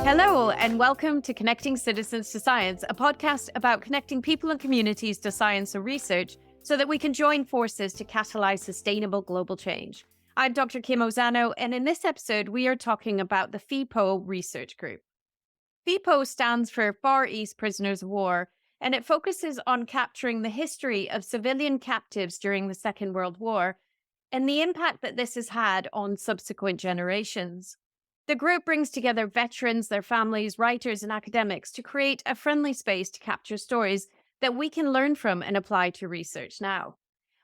Hello, and welcome to Connecting Citizens to Science, a podcast about connecting people and communities to science and research so that we can join forces to catalyze sustainable global change. I'm Dr. Kim Ozano, and in this episode, we are talking about the FEPOW Research Group. FEPOW stands for Far East Prisoners of War, and it focuses on capturing the history of civilian captives during the Second World War and the impact that this has had on subsequent generations. The group brings together veterans, their families, writers, and academics to create a friendly space to capture stories that we can learn from and apply to research now.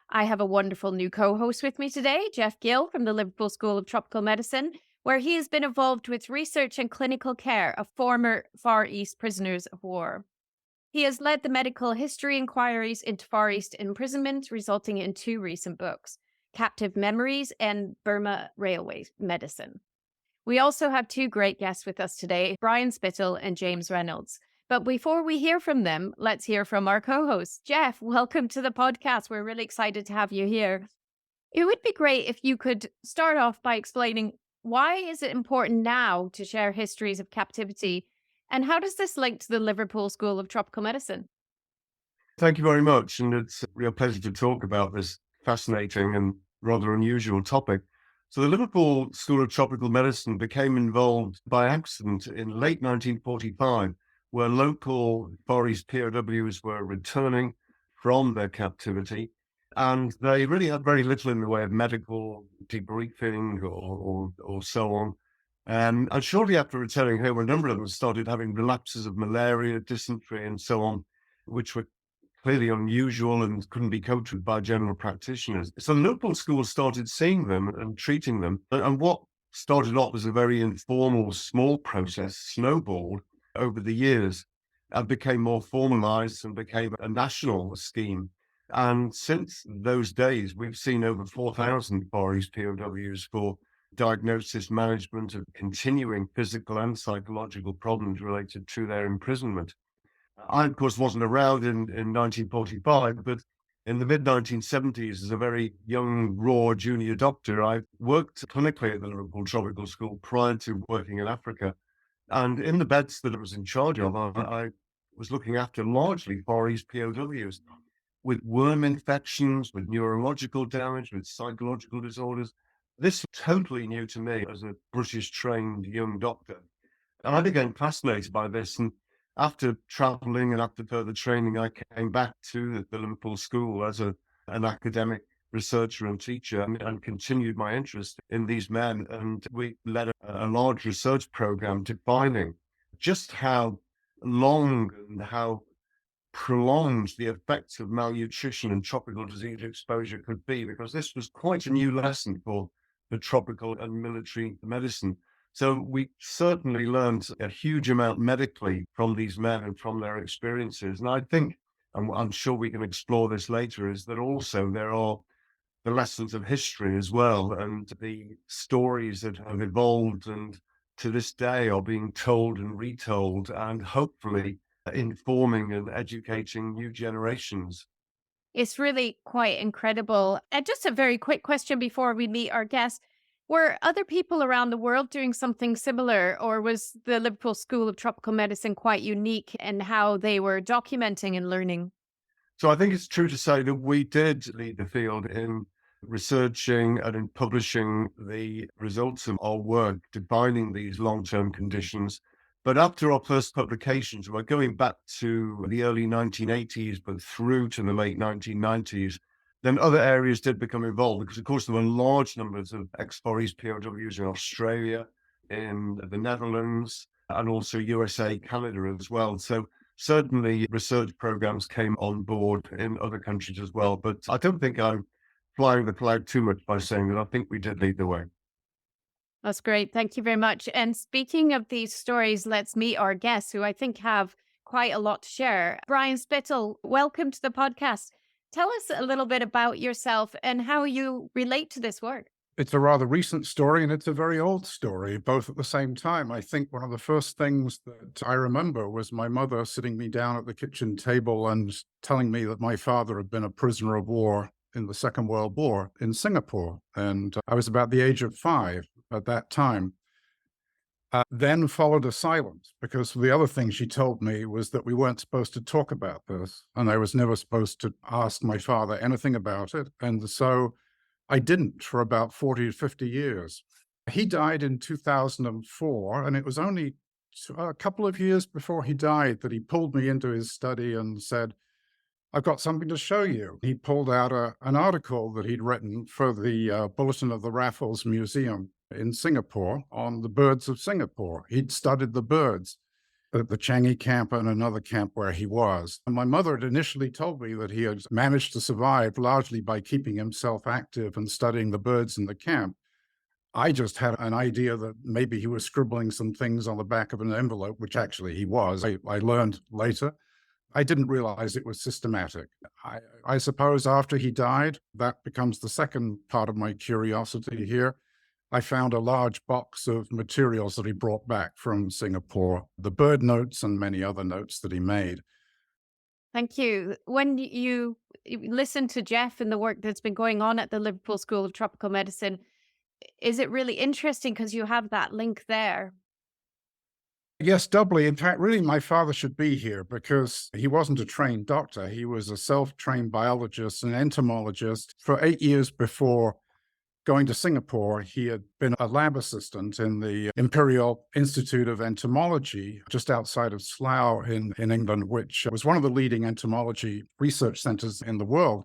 I have a wonderful new co-host with me today, Jeff Gill from the Liverpool School of Tropical Medicine, where he has been involved with research and clinical care of former Far East prisoners of war. He has led the medical history inquiries into Far East imprisonment, resulting in two recent books, Captive Memories and Burma Railway Medicine. We also have two great guests with us today, Brian Spittle and James Reynolds. But before we hear from them, let's hear from our co-host. Jeff, welcome to the podcast. We're really excited to have you here. It would be great if you could start off by explaining why is it important now to share histories of captivity, and how does this link to the Liverpool School of Tropical Medicine? Thank you very much, and it's a real pleasure to talk about this fascinating and rather unusual topic. So the Liverpool School of Tropical Medicine became involved by accident in late 1945, where local Far East POWs were returning from their captivity, and they really had very little in the way of medical debriefing or so on. And shortly after returning home, a number of them started having relapses of malaria, dysentery, and so on, which were clearly unusual and couldn't be coped with by general practitioners. So the Liverpool School started seeing them and treating them. And what started off as a very informal, small process snowballed over the years and became more formalized and became a national scheme. And since those days, we've seen over 4,000 Far East POWs for diagnosis, management of continuing physical and psychological problems related to their imprisonment. I, of course, wasn't around in 1945, but in the mid-1970s, as a very young, raw junior doctor, I worked clinically at the Liverpool Tropical School prior to working in Africa. And in the beds that I was in charge of, I was looking after largely Far East POWs with worm infections, with neurological damage, with psychological disorders. This was totally new to me as a British-trained young doctor. And I became fascinated by this. And after traveling and after further training, I came back to the Liverpool School as an academic researcher and teacher and continued my interest in these men. And we led a large research program defining just how long and how prolonged the effects of malnutrition and tropical disease exposure could be, because this was quite a new lesson for tropical and military medicine. So we certainly learned a huge amount medically from these men and from their experiences. And I think, and I'm sure we can explore this later, is that also there are the lessons of history as well, and the stories that have evolved and to this day are being told and retold, and hopefully informing and educating new generations. It's really quite incredible. And just a very quick question before we meet our guest. Were other people around the world doing something similar, or was the Liverpool School of Tropical Medicine quite unique in how they were documenting and learning? So I think it's true to say that we did lead the field in researching and in publishing the results of our work defining these long-term conditions. But after our first publications, we're going back to the early 1980s, but through to the late 1990s, then other areas did become involved because, of course, there were large numbers of ex-Far East POWs in Australia, in the Netherlands, and also USA, Canada as well. So certainly research programs came on board in other countries as well. But I don't think I'm flying the flag too much by saying that I think we did lead the way. That's great. Thank you very much. And speaking of these stories, let's meet our guests who I think have quite a lot to share. Brian Spittle, welcome to the podcast. Tell us a little bit about yourself and how you relate to this work. It's a rather recent story and it's a very old story, both at the same time. I think one of the first things that I remember was my mother sitting me down at the kitchen table and telling me that my father had been a prisoner of war in the Second World War in Singapore. And I was about the age of 5 at that time. Then followed a silence, because the other thing she told me was that we weren't supposed to talk about this, and I was never supposed to ask my father anything about it. And so I didn't for about 40 to 50 years. He died in 2004, and it was only a couple of years before he died that he pulled me into his study and said, "I've got something to show you." He pulled out an article that he'd written for the Bulletin of the Raffles Museum in Singapore on the birds of Singapore. He'd studied the birds at the Changi camp and another camp where he was. And my mother had initially told me that he had managed to survive largely by keeping himself active and studying the birds in the camp. I just had an idea that maybe he was scribbling some things on the back of an envelope, which actually he was. I learned later. I didn't realize it was systematic. I suppose after he died, that becomes the second part of my curiosity here. I found a large box of materials that he brought back from Singapore, the bird notes and many other notes that he made. Thank you. When you listen to Jeff and the work that's been going on at the Liverpool School of Tropical Medicine, is it really interesting because you have that link there? Yes, doubly. In fact, really, my father should be here because he wasn't a trained doctor. He was a self-trained biologist and entomologist. For 8 years before going to Singapore, he had been a lab assistant in the Imperial Institute of Entomology just outside of Slough in England, which was one of the leading entomology research centers in the world.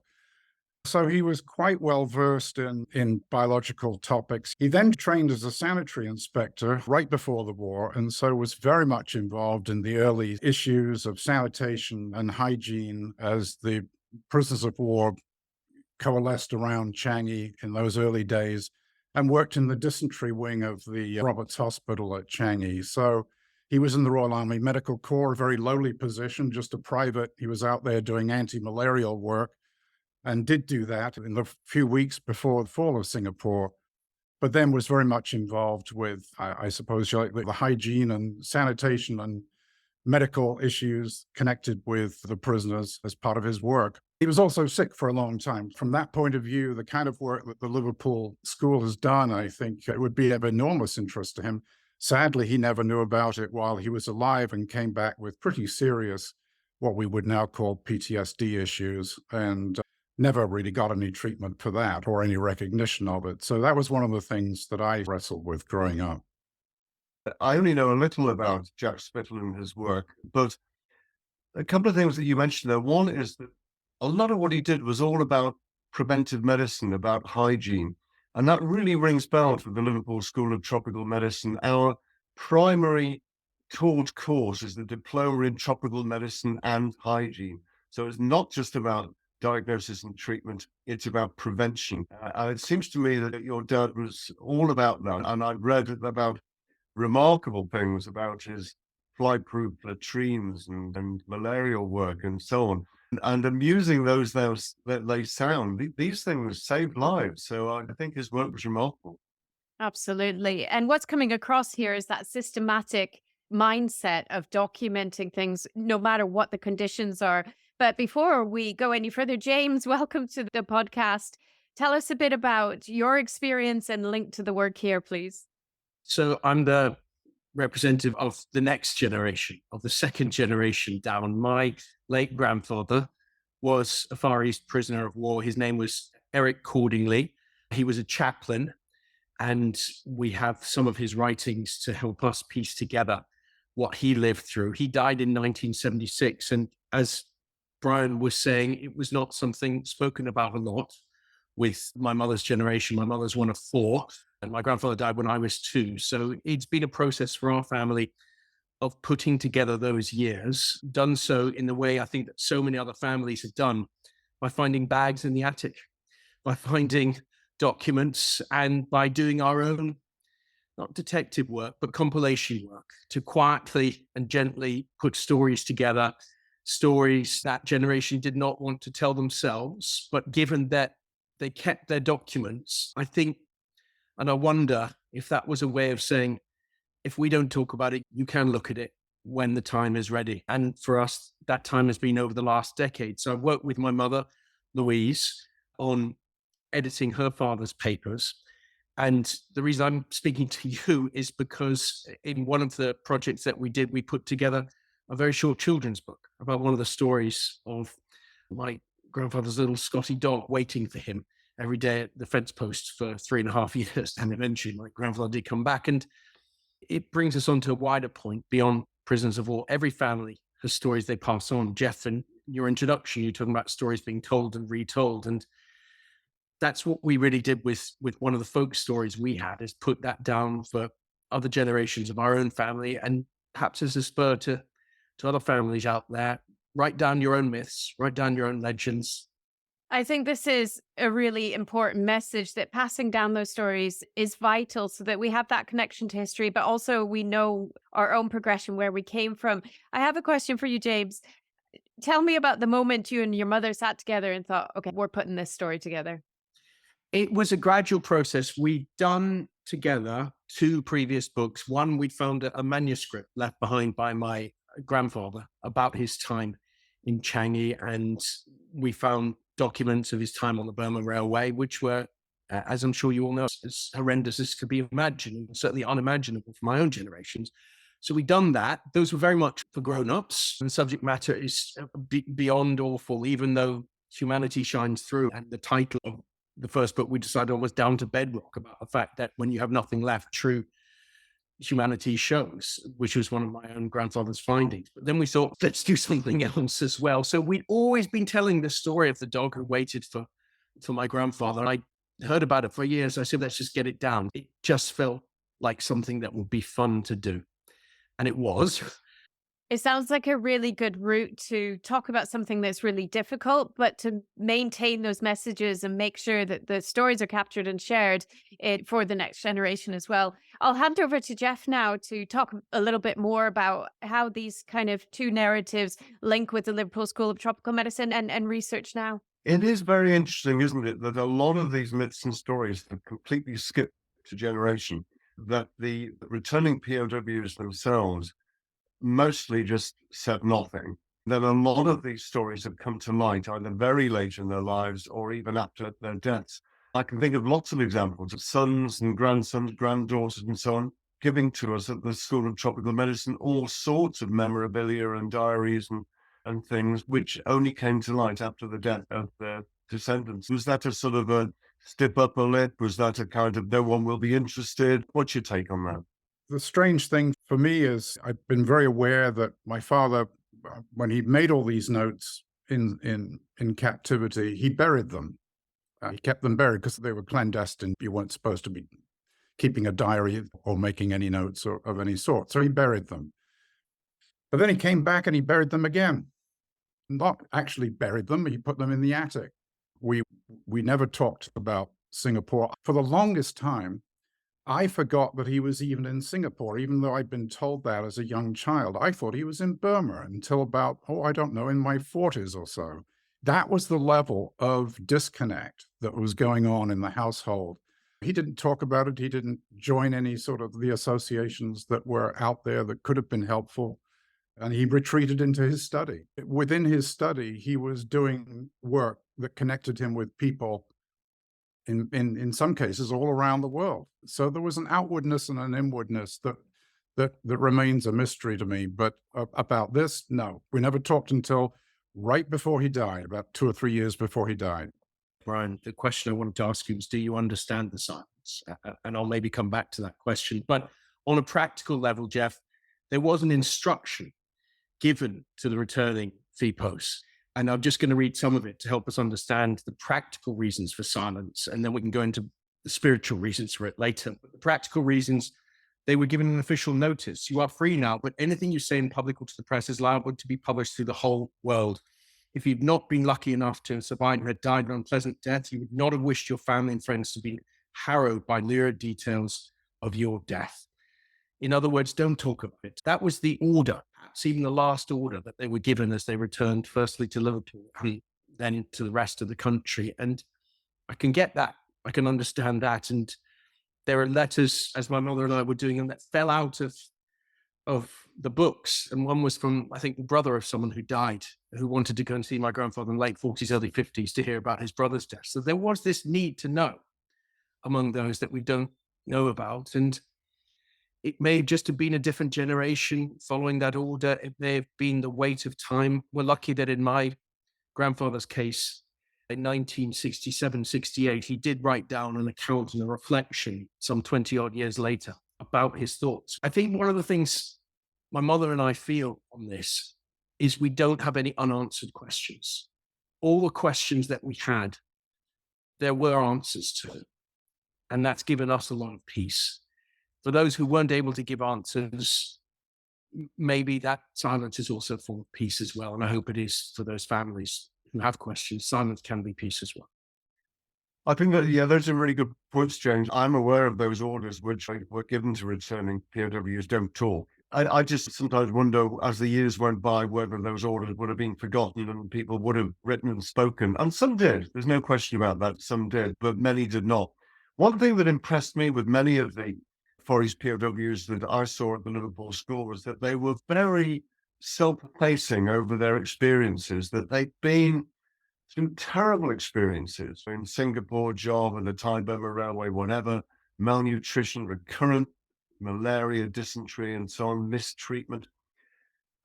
So he was quite well versed in biological topics. He then trained as a sanitary inspector right before the war, and so was very much involved in the early issues of sanitation and hygiene as the prisoners of war coalesced around Changi in those early days, and worked in the dysentery wing of the Roberts Hospital at Changi. So he was in the Royal Army Medical Corps, a very lowly position, just a private. He was out there doing anti-malarial work, and did do that in the few weeks before the fall of Singapore, but then was very much involved with, I suppose, the hygiene and sanitation and medical issues connected with the prisoners as part of his work. He was also sick for a long time. From that point of view, the kind of work that the Liverpool School has done, I think it would be of enormous interest to him. Sadly, he never knew about it while he was alive and came back with pretty serious, what we would now call PTSD issues, and never really got any treatment for that or any recognition of it. So that was one of the things that I wrestled with growing up. I only know a little about Jack Spittle and his work, but a couple of things that you mentioned there. One is that a lot of what he did was all about preventive medicine, about hygiene. And that really rings bells with the Liverpool School of Tropical Medicine. Our primary taught course is the Diploma in Tropical Medicine and Hygiene. So it's not just about diagnosis and treatment, it's about prevention. And it seems to me that your dad was all about that. And I've read about remarkable things about his fly-proof latrines and malarial work and so on. And amusing those that they sound, these things save lives. So I think his work was remarkable. Absolutely. And what's coming across here is that systematic mindset of documenting things, no matter what the conditions are. But before we go any further, James, welcome to the podcast. Tell us a bit about your experience and link to the work here, please. So I'm the representative of the next generation, of the second generation down. My late grandfather was a Far East prisoner of war. His name was Eric Cordingley. He was a chaplain, and we have some of his writings to help us piece together what he lived through. He died in 1976, and as Brian was saying, it was not something spoken about a lot with my mother's generation. My mother's one of four, and my grandfather died when I was 2. So it's been a process for our family of putting together those years, done so in the way I think that so many other families have done, by finding bags in the attic, by finding documents, and by doing our own, not detective work, but compilation work to quietly and gently put stories together, stories that generation did not want to tell themselves, but given that they kept their documents, I think, and I wonder if that was a way of saying, if we don't talk about it, you can look at it when the time is ready. And for us, that time has been over the last decade. So I've worked with my mother, Louise, on editing her father's papers. And the reason I'm speaking to you is because in one of the projects that we did, we put together a very short children's book about one of the stories of my grandfather's little Scotty dog waiting for him every day at the fence post for 3.5 years. And eventually my grandfather did come back. And it brings us on to a wider point beyond prisoners of war. Every family has stories they pass on. Jeff, in your introduction, you're talking about stories being told and retold. And that's what we really did with one of the folk stories we had, is put that down for other generations of our own family, and perhaps as a spur to other families out there. Write down your own myths, write down your own legends. I think this is a really important message, that passing down those stories is vital so that we have that connection to history, but also we know our own progression, where we came from. I have a question for you, James. Tell me about the moment you and your mother sat together and thought, okay, we're putting this story together. It was a gradual process. We'd done together 2 previous books. One, we'd found a manuscript left behind by my grandfather about his time in Changi, and we found documents of his time on the Burma Railway, which were, as I'm sure you all know, as horrendous as could be imagined, and certainly unimaginable for my own generations. So we'd done that. Those were very much for grown-ups. The subject matter is beyond awful, even though humanity shines through. And the title of the first book we decided on was Down to Bedrock, about the fact that when you have nothing left, true humanity shows, which was one of my own grandfather's findings. But then we thought, let's do something else as well. So we'd always been telling the story of the dog who waited for my grandfather. I heard about it for years. I said, let's just get it down. It just felt like something that would be fun to do. And it was. It sounds like a really good route to talk about something that's really difficult, but to maintain those messages and make sure that the stories are captured and shared for the next generation as well. I'll hand over to Jeff now to talk a little bit more about how these kind of 2 narratives link with the Liverpool School of Tropical Medicine and research now. It is very interesting, isn't it, that a lot of these myths and stories have completely skipped to generation, that the returning POWs themselves mostly just said nothing. Then a lot of these stories have come to light either very late in their lives or even after their deaths. I can think of lots of examples of sons and grandsons, granddaughters and so on, giving to us at the School of Tropical Medicine all sorts of memorabilia and diaries and things which only came to light after the death of their descendants. Was that a sort of a stiff upper lip? Was that a kind of no one will be interested? What's your take on that? The strange thing for me is I've been very aware that my father, when he made all these notes in captivity, he buried them. He kept them buried because they were clandestine. You weren't supposed to be keeping a diary or making any notes of any sort. So he buried them. But then he came back and he buried them again. Not actually buried them, he put them in the attic. We never talked about Singapore. For the longest time, I forgot that he was even in Singapore, even though I'd been told that as a young child. I thought he was in Burma until about, I don't know, in my 40s or so. That was the level of disconnect that was going on in the household. He didn't talk about it. He didn't join any sort of the associations that were out there that could have been helpful. And he retreated into his study. Within his study, he was doing work that connected him with people in some cases all around the world. So there was an outwardness and an inwardness that remains a mystery to me. But about this, no, we never talked until right before he died, about 2 or 3 years before he died. Brian, the question I wanted to ask you was, do you understand the science? And I'll maybe come back to that question. But on a practical level, Jeff, there was an instruction given to the returning FEPOWs. And I'm just going to read some of it to help us understand the practical reasons for silence. And then we can go into the spiritual reasons for it later. But the practical reasons, they were given an official notice. You are free now, but anything you say in public or to the press is liable to be published through the whole world. If you'd not been lucky enough to survive and had died an unpleasant death, you would not have wished your family and friends to be harrowed by lurid details of your death. In other words, don't talk about it. That was the order, perhaps even the last order that they were given as they returned firstly to Liverpool and then to the rest of the country. And I can get that. I can understand that. And there are letters, as my mother and I were doing them, that fell out of the books. And one was from, I think, the brother of someone who died, who wanted to go and see my grandfather in late 40s, early 50s to hear about his brother's death. So there was this need to know. among those that we don't know about. And it may have just have been a different generation following that order. It may have been the weight of time. We're lucky that in my grandfather's case, in 1967, 68, he did write down an account and a reflection some 20 odd years later about his thoughts. I think one of the things my mother and I feel on this is we don't have any unanswered questions. All the questions that we had, there were answers to, and that's given us a lot of peace. For those who weren't able to give answers, maybe that silence is also full of peace as well. And I hope it is for those families who have questions. Silence can be peace as well. I think that, yeah, those are really good points, James. I'm aware of those orders which were given to returning POWs, don't talk. I just sometimes wonder, as the years went by, whether those orders would have been forgotten and people would have written and spoken. And some did. There's no question about that. Some did, but many did not. One thing that impressed me with many of the Far East POWs that I saw at the Liverpool School was that they were very self-placing over their experiences, that they'd been through terrible experiences in Singapore, Java, the Thai-Burma Railway, whatever, malnutrition, recurrent malaria, dysentery, and so on, mistreatment.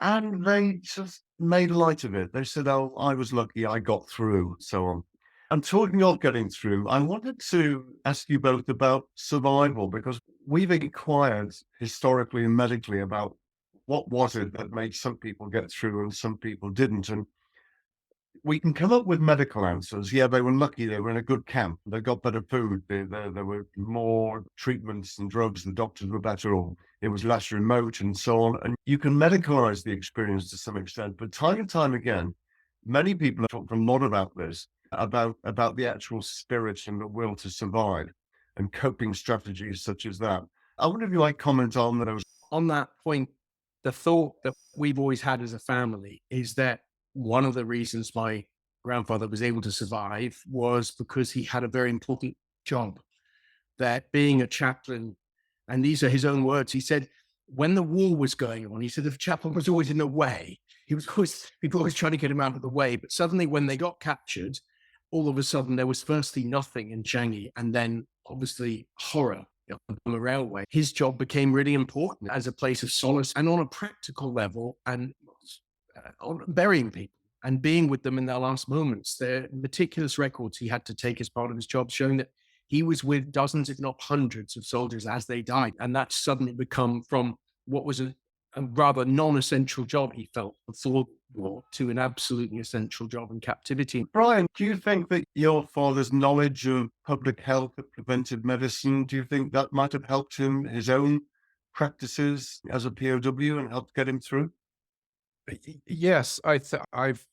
And they just made light of it. They said, oh, I was lucky, I got through, so on. And talking of getting through, I wanted to ask you both about survival, because we've inquired historically and medically about what was it that made some people get through and some people didn't. And we can come up with medical answers. Yeah, they were lucky. They were in a good camp. They got better food. There were more treatments and drugs. The doctors were better, or it was less remote and so on. And you can medicalize the experience to some extent. But time and time again, many people have talked a lot about this, about the actual spirit and the will to survive and coping strategies such as that. I wonder if you might comment on those. On that point, the thought that we've always had as a family is that one of the reasons my grandfather was able to survive was because he had a very important job, that being a chaplain, and these are his own words, he said, when the war was going on, he said the chaplain was always in the way. People always trying to get him out of the way. But suddenly when they got captured, all of a sudden there was firstly nothing in Changi, and then obviously horror on the railway. His job became really important as a place of solace and on a practical level, and on burying people and being with them in their last moments. Their meticulous records he had to take as part of his job, showing that he was with dozens, if not hundreds, of soldiers as they died. And that's suddenly become from what was a rather non-essential job he felt before the war to an absolutely essential job in captivity. Brian, do you think that your father's knowledge of public health and preventive medicine, do you think that might have helped him, his own practices as a POW, and helped get him through? Yes, I've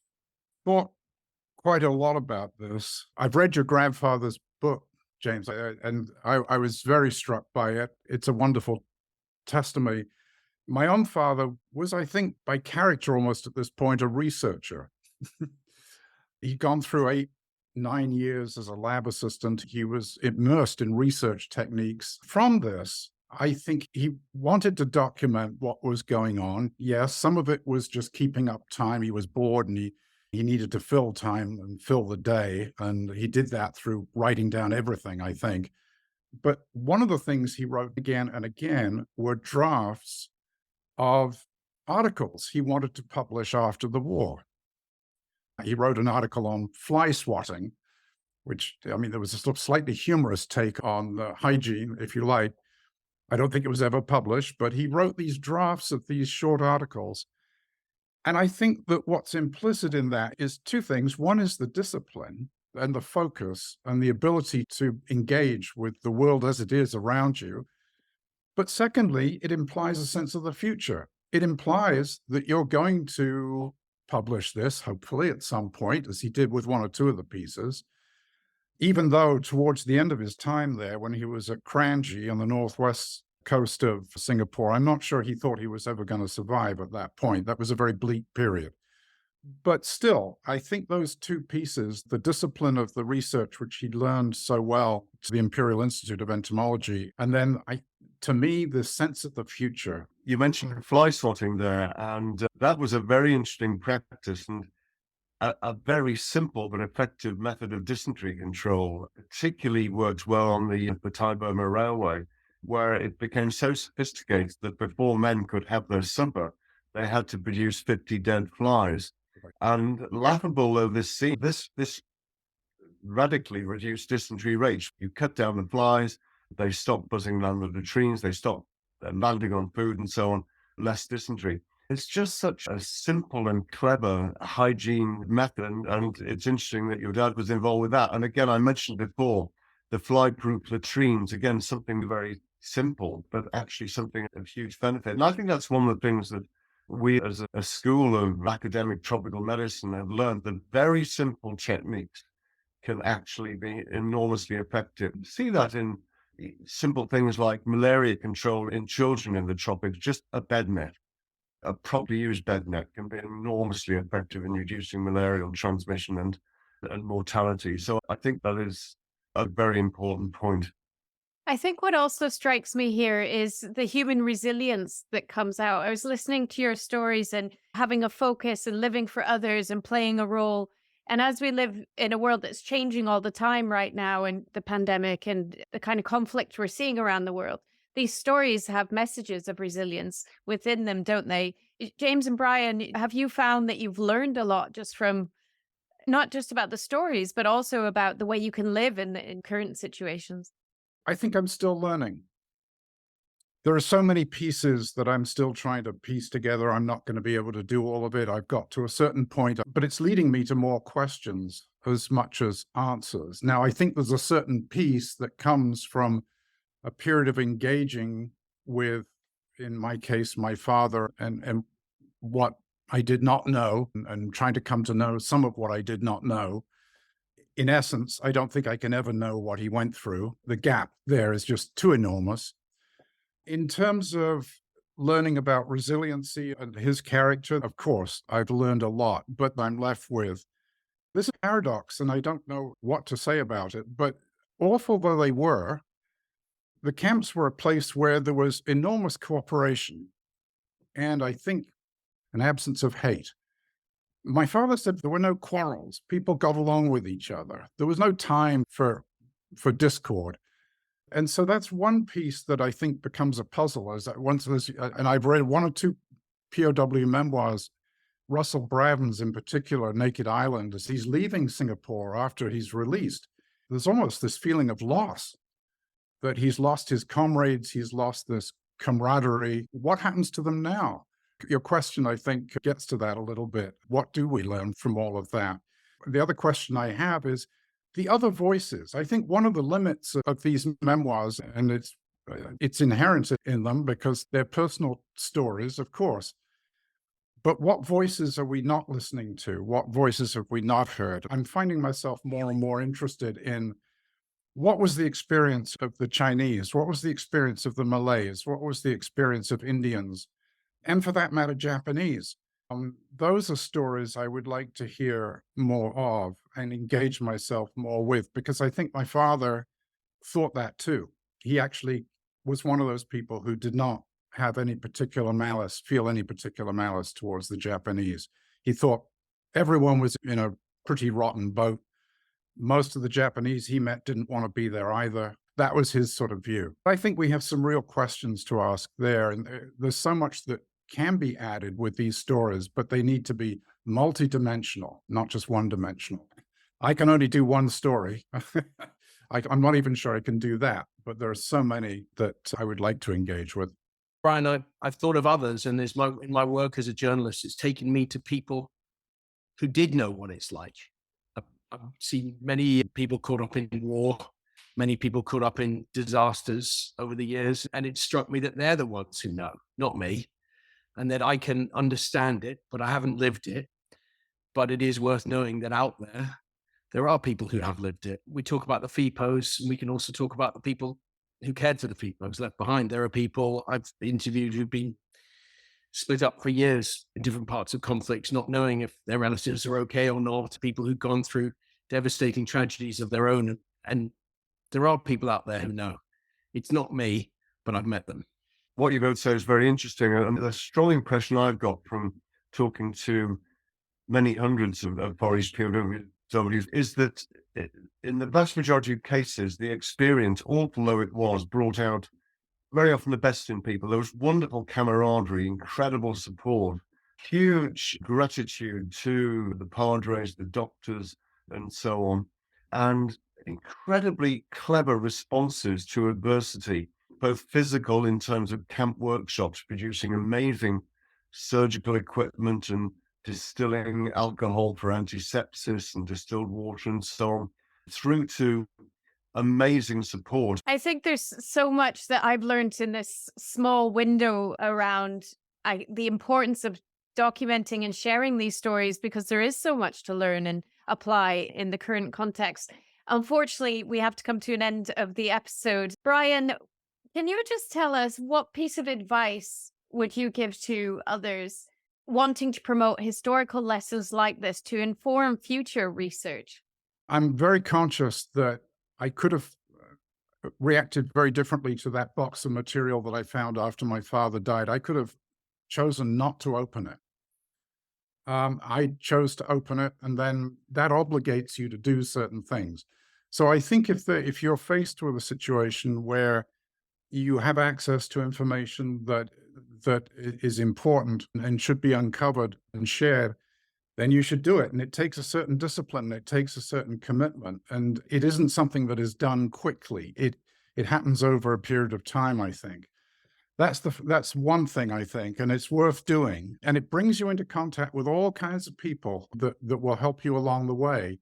thought quite a lot about this. I've read your grandfather's book, James, and I was very struck by it. It's a wonderful testimony. My own father was, I think, by character almost at this point, a researcher. He'd gone through 8-9 years as a lab assistant. He was immersed in research techniques. From this, I think he wanted to document what was going on. Yes, some of it was just keeping up time. He was bored and he needed to fill time and fill the day. And he did that through writing down everything, I think. But one of the things he wrote again and again were drafts of articles he wanted to publish after the war. He wrote an article on fly swatting, which, I mean, there was a sort of slightly humorous take on hygiene, if you like. I don't think it was ever published, but he wrote these drafts of these short articles. And I think that what's implicit in that is two things. One is the discipline and the focus and the ability to engage with the world as it is around you. But secondly, it implies a sense of the future. It implies that you're going to publish this, hopefully at some point, as he did with one or two of the pieces, even though towards the end of his time there, when he was at Kranji on the northwest coast of Singapore, I'm not sure he thought he was ever going to survive at that point. That was a very bleak period. But still, I think those two pieces, the discipline of the research, which he learned so well to the Imperial Institute of Entomology, and then to me, the sense of the future. You mentioned fly swatting there, and that was a very interesting practice. And a very simple but effective method of dysentery control. Particularly worked well on the Thai-Burma railway, where it became so sophisticated that before men could have their supper, they had to produce 50 dead flies. And laughable though this seems, this radically reduced dysentery rates. You cut down the flies, they stop buzzing around the trees, they stop landing on food and so on, less dysentery. It's just such a simple and clever hygiene method. And it's interesting that your dad was involved with that. And again, I mentioned before, the fly-proof latrines, again, something very simple, but actually something of huge benefit. And I think that's one of the things that we as a school of academic tropical medicine have learned, that very simple techniques can actually be enormously effective. See that in simple things like malaria control in children in the tropics. Just a bed net, a properly used bed net, can be enormously effective in reducing malarial transmission and mortality. So I think that is a very important point. I think what also strikes me here is the human resilience that comes out. I was listening to your stories and having a focus and living for others and playing a role. And as we live in a world that's changing all the time right now, and the pandemic and the kind of conflict we're seeing around the world, these stories have messages of resilience within them, don't they? James and Brian, have you found that you've learned a lot just from not just about the stories, but also about the way you can live in current situations? I think I'm still learning. There are so many pieces that I'm still trying to piece together. I'm not going to be able to do all of it. I've got to a certain point, but it's leading me to more questions as much as answers. Now, I think there's a certain piece that comes from a period of engaging with, in my case, my father, and what I did not know, and trying to come to know some of what I did not know. In essence, I don't think I can ever know what he went through. The gap there is just too enormous. In terms of learning about resiliency and his character, of course, I've learned a lot, but I'm left with this paradox, and I don't know what to say about it. But awful though they were, the camps were a place where there was enormous cooperation and, I think, an absence of hate. My father said there were no quarrels. People got along with each other. There was no time for discord. And so that's one piece that I think becomes a puzzle. Is that once there's, and I've read one or two POW memoirs, Russell Braven's in particular, Naked Island, as he's leaving Singapore after he's released, there's almost this feeling of loss, that he's lost his comrades, he's lost this camaraderie. What happens to them now? Your question, I think, gets to that a little bit. What do we learn from all of that? The other question I have is the other voices. I think one of the limits of these memoirs, and it's inherent in them because they're personal stories, of course, but what voices are we not listening to? What voices have we not heard? I'm finding myself more and more interested in what was the experience of the Chinese? What was the experience of the Malays? What was the experience of Indians? And for that matter, Japanese. Those are stories I would like to hear more of and engage myself more with, because I think my father thought that too. He actually was one of those people who did not have any particular malice, feel any particular malice towards the Japanese. He thought everyone was in a pretty rotten boat. Most of the Japanese he met didn't want to be there either. That was his sort of view. I think we have some real questions to ask there. And there's so much that can be added with these stories, but they need to be multidimensional, not just one-dimensional. I can only do one story. I'm not even sure I can do that, but there are so many that I would like to engage with. Brian, I've thought of others, and in my work as a journalist, it's taken me to people who did know what it's like. I've seen many people caught up in war, many people caught up in disasters over the years, and it struck me that they're the ones who know, not me, and that I can understand it, but I haven't lived it. But it is worth knowing that out there are people who have lived it. We talk about the FEPOWs, and we can also talk about the people who cared for the FEPOWs left behind. There are people I've interviewed who've been split up for years in different parts of conflicts, not knowing if their relatives are okay or not, people who've gone through devastating tragedies of their own. And there are people out there who know. It's not me, but I've met them. What you're going to say is very interesting. And the strong impression I've got from talking to many hundreds of Far East POWs, is that in the vast majority of cases, the experience, awful though it was, brought out very often the best in people. There was wonderful camaraderie, incredible support, huge gratitude to the padres, the doctors, and so on, and incredibly clever responses to adversity, both physical in terms of camp workshops, producing amazing surgical equipment and distilling alcohol for antisepsis and distilled water and so on, through to amazing support. I think there's so much that I've learned in this small window around the importance of documenting and sharing these stories, because there is so much to learn and apply in the current context. Unfortunately, we have to come to an end of the episode. Brian, can you just tell us what piece of advice would you give to others wanting to promote historical lessons like this to inform future research? I'm very conscious that I could have reacted very differently to that box of material that I found after my father died. I could have chosen not to open it. I chose to open it, and then that obligates you to do certain things. So I think if you're faced with a situation where you have access to information that is important and should be uncovered and shared, then you should do it. And it takes a certain discipline, it takes a certain commitment, and it isn't something that is done quickly. It happens over a period of time, I think. That's one thing, I think, and it's worth doing. And it brings you into contact with all kinds of people that will help you along the way.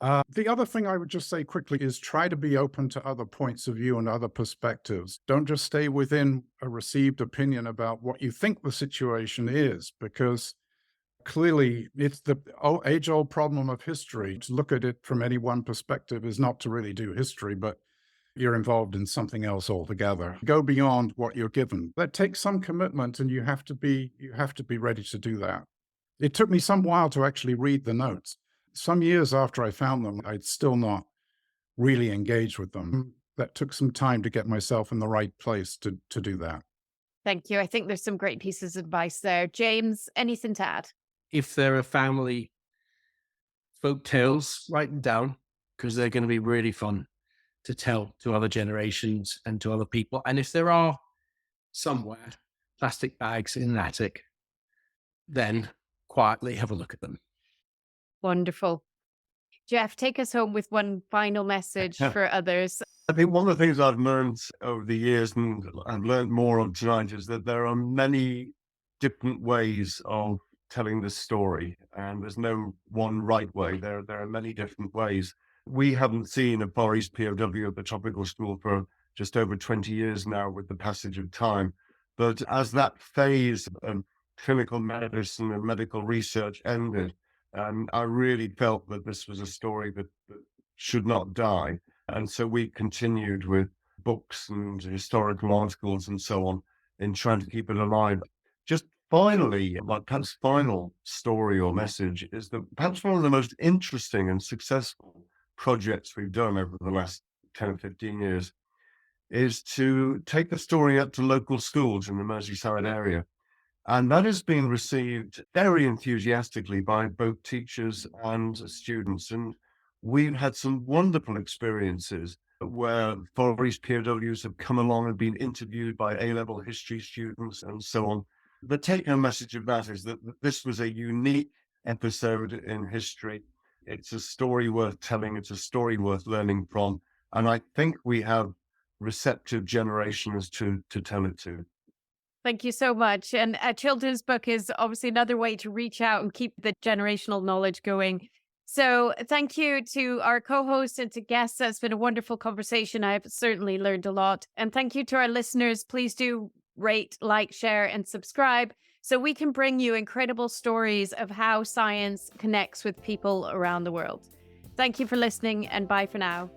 The other thing I would just say quickly is try to be open to other points of view and other perspectives. Don't just stay within a received opinion about what you think the situation is, because clearly it's the age-old problem of history. To look at it from any one perspective is not to really do history, but you're involved in something else altogether. Go beyond what you're given. That takes some commitment, and you have to be ready to do that. It took me some while to actually read the notes. Some years after I found them, I'd still not really engaged with them. That took some time to get myself in the right place to do that. Thank you. I think there's some great pieces of advice there. James, anything to add? If there are family folk tales, write them down, because they're going to be really fun to tell to other generations and to other people. And if there are somewhere plastic bags in an attic, then quietly have a look at them. Wonderful. Jeff, take us home with one final message for others. I think one of the things I've learned over the years, and I've learned more on tonight, is that there are many different ways of telling this story, and there's no one right way. There are many different ways. We haven't seen a Far East POW at the Tropical School for just over 20 years now with the passage of time. But as that phase of clinical medicine and medical research ended, I really felt that this was a story that should not die. And so we continued with books and historical articles and so on in trying to keep it alive. Just finally, like perhaps final story or message is that perhaps one of the most interesting and successful projects we've done over the last 10 or 15 years is to take the story up to local schools in the Merseyside area. And that has been received very enthusiastically by both teachers and students. And we've had some wonderful experiences where Far East POWs have come along and been interviewed by A-level history students and so on. The take-home message of that is that this was a unique episode in history. It's a story worth telling. It's a story worth learning from. And I think we have receptive generations to tell it to. Thank you so much. And a children's book is obviously another way to reach out and keep the generational knowledge going. So thank you to our co-hosts and to guests. It's been a wonderful conversation. I've certainly learned a lot. And thank you to our listeners. Please do rate, like, share, and subscribe so we can bring you incredible stories of how science connects with people around the world. Thank you for listening, and bye for now.